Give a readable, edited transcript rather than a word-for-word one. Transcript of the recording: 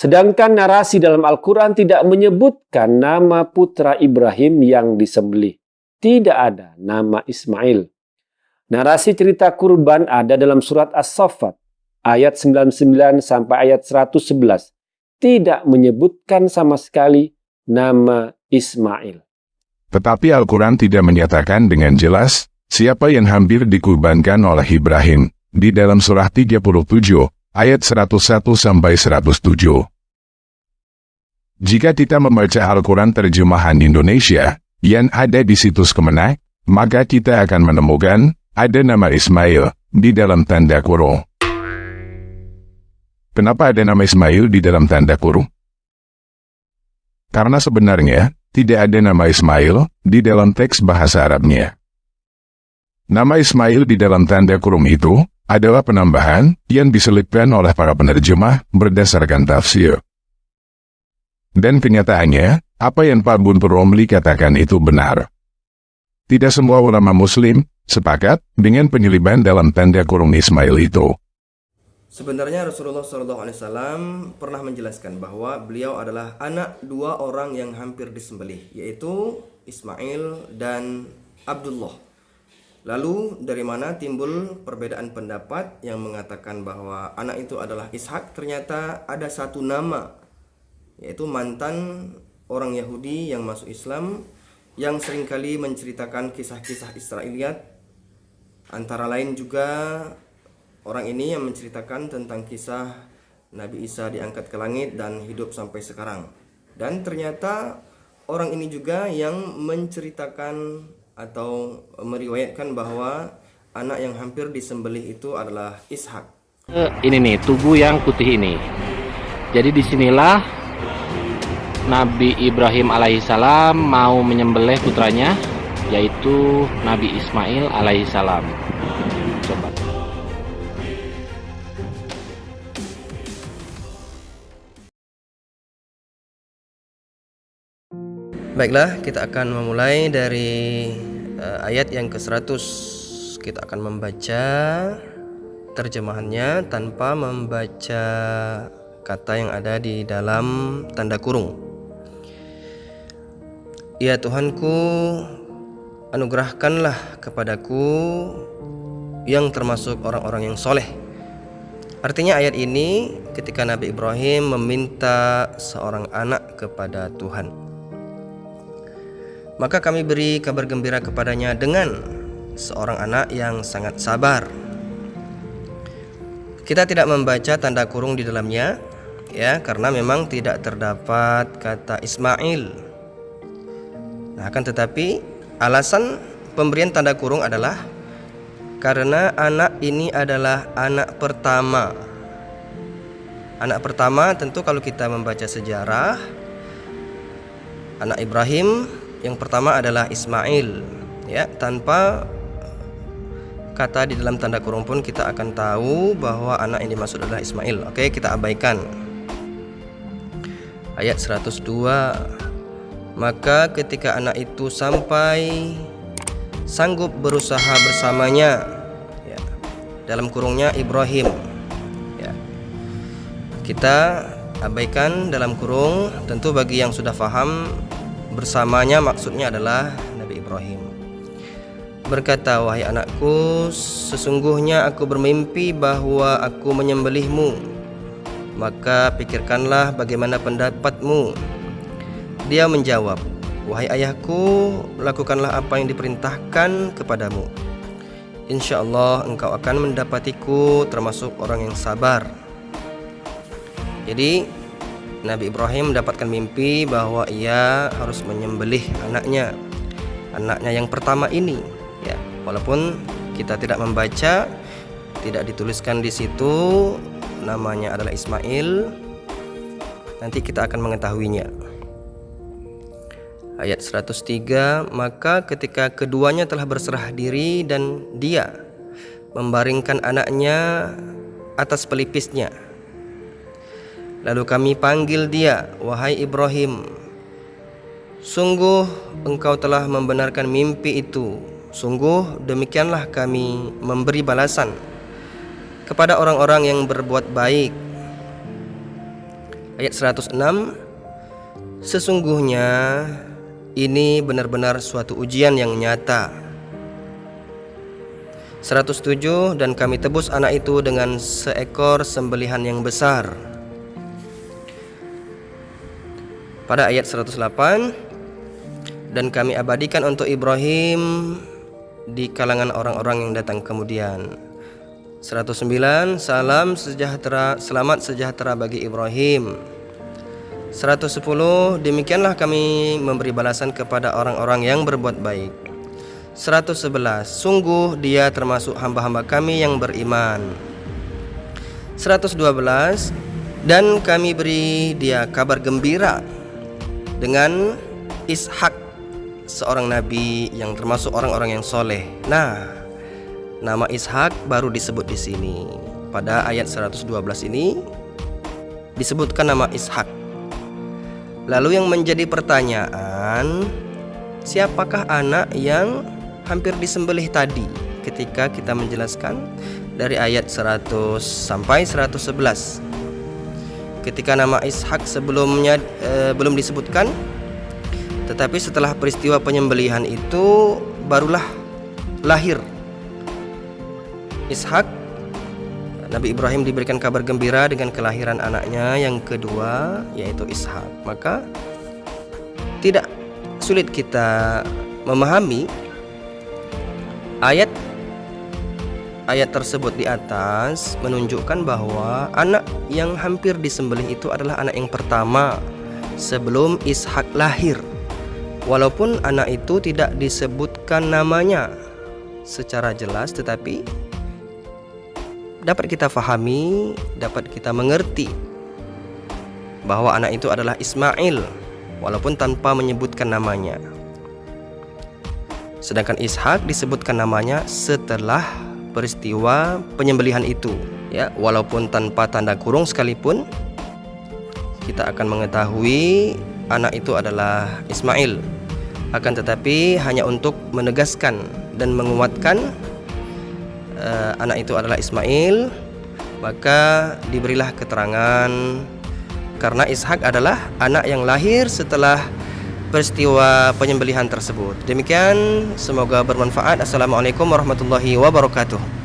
Sedangkan narasi dalam Al-Quran tidak menyebutkan nama putra Ibrahim yang disembelih. Tidak ada nama Ismail. Narasi cerita kurban ada dalam surat As-Saffat ayat 99 sampai ayat 111. Tidak menyebutkan sama sekali nama Ismail. Tetapi Al-Quran tidak menyatakan dengan jelas siapa yang hampir dikurbankan oleh Ibrahim di dalam surah 37 ayat 101 sampai 107. Jika kita membaca Al-Quran terjemahan Indonesia yang ada di situs Kemenak, maka kita akan menemukan ada nama Ismail di dalam tanda kurung. Kenapa ada nama Ismail di dalam tanda kurung? Karena sebenarnya tidak ada nama Ismail di dalam teks bahasa Arabnya. Nama Ismail di dalam tanda kurung itu adalah penambahan yang diselipkan oleh para penerjemah berdasarkan tafsir. Dan kenyataannya, apa yang Pak Guntur Romli katakan itu benar. Tidak semua ulama Muslim sepakat dengan penyeliban dalam tanda kurung Ismail itu. Sebenarnya Rasulullah SAW pernah menjelaskan bahwa beliau adalah anak dua orang yang hampir disembelih, yaitu Ismail dan Abdullah. Lalu dari mana timbul perbedaan pendapat yang mengatakan bahwa anak itu adalah Ishak? Ternyata ada satu nama, yaitu mantan orang Yahudi yang masuk Islam, yang seringkali menceritakan kisah-kisah Israiliyat. Antara lain juga orang ini yang menceritakan tentang kisah Nabi Isa diangkat ke langit dan hidup sampai sekarang. Dan ternyata orang ini juga yang menceritakan atau meriwayatkan bahwa anak yang hampir disembelih itu adalah Ishak. Ini nih, tubuh yang putih ini. Jadi disinilah Nabi Ibrahim alaihissalam mau menyembelih putranya, yaitu Nabi Ismail alaihissalam. Coba. Baiklah, kita akan memulai dari ayat yang ke-100. Kita akan membaca terjemahannya tanpa membaca kata yang ada di dalam tanda kurung. Ya Tuhanku, anugerahkanlah kepadaku yang termasuk orang-orang yang soleh. Artinya ayat ini ketika Nabi Ibrahim meminta seorang anak kepada Tuhan, maka kami beri kabar gembira kepadanya dengan seorang anak yang sangat sabar. Kita tidak membaca tanda kurung di dalamnya, ya, karena memang tidak terdapat kata Ismail. Nah, akan tetapi alasan pemberian tanda kurung adalah karena anak ini adalah anak pertama. Anak pertama tentu kalau kita membaca sejarah, anak Ibrahim yang pertama adalah Ismail, ya. Tanpa kata di dalam tanda kurung pun kita akan tahu bahwa anak yang dimaksud adalah Ismail. Oke, kita abaikan. Ayat 102. Maka ketika anak itu sampai sanggup berusaha bersamanya, ya, dalam kurungnya Ibrahim, ya. Kita abaikan dalam kurung. Tentu bagi yang sudah paham, bersamanya maksudnya adalah Nabi Ibrahim. Berkata, wahai anakku, sesungguhnya aku bermimpi bahwa aku menyembelihmu. Maka pikirkanlah bagaimana pendapatmu. Dia menjawab, wahai ayahku, lakukanlah apa yang diperintahkan kepadamu. Insya Allah engkau akan mendapatiku termasuk orang yang sabar. Jadi Nabi Ibrahim mendapatkan mimpi bahwa ia harus menyembelih anaknya yang pertama ini, ya. Walaupun kita tidak membaca, tidak dituliskan di situ namanya adalah Ismail, nanti kita akan mengetahuinya. Ayat 103, maka ketika keduanya telah berserah diri dan dia membaringkan anaknya atas pelipisnya, lalu kami panggil dia, wahai Ibrahim, sungguh engkau telah membenarkan mimpi itu. Sungguh demikianlah kami memberi balasan kepada orang-orang yang berbuat baik. Ayat 106, sesungguhnya ini benar-benar suatu ujian yang nyata. 107, dan kami tebus anak itu dengan seekor sembelihan yang besar. Pada ayat 108, dan kami abadikan untuk Ibrahim di kalangan orang-orang yang datang kemudian. 109, salam sejahtera, selamat sejahtera bagi Ibrahim. 110, demikianlah kami memberi balasan kepada orang-orang yang berbuat baik. 111, sungguh dia termasuk hamba-hamba kami yang beriman. 112, dan kami beri dia kabar gembira dengan Ishak, seorang nabi yang termasuk orang-orang yang soleh. Nah, nama Ishak baru disebut di sini. Pada ayat 112 ini disebutkan nama Ishak. Lalu yang menjadi pertanyaan, siapakah anak yang hampir disembelih tadi? Ketika kita menjelaskan dari ayat 100 sampai 111. Ketika nama Ishak sebelumnya belum disebutkan, tetapi setelah peristiwa penyembelihan itu barulah lahir Ishak. Nabi Ibrahim diberikan kabar gembira dengan kelahiran anaknya yang kedua, yaitu Ishak. Maka tidak sulit kita memahami ayat tersebut di atas menunjukkan bahwa anak yang hampir disembelih itu adalah anak yang pertama sebelum Ishak lahir. Walaupun anak itu tidak disebutkan namanya secara jelas, tetapi dapat kita fahami, dapat kita mengerti bahwa anak itu adalah Ismail walaupun tanpa menyebutkan namanya. Sedangkan Ishak disebutkan namanya setelah peristiwa penyembelihan itu, ya, walaupun tanpa tanda kurung sekalipun kita akan mengetahui anak itu adalah Ismail. Akan tetapi hanya untuk menegaskan dan menguatkan anak itu adalah Ismail, maka diberilah keterangan karena Ishak adalah anak yang lahir setelah peristiwa penyembelihan tersebut. Demikian, semoga bermanfaat. Assalamualaikum warahmatullahi wabarakatuh.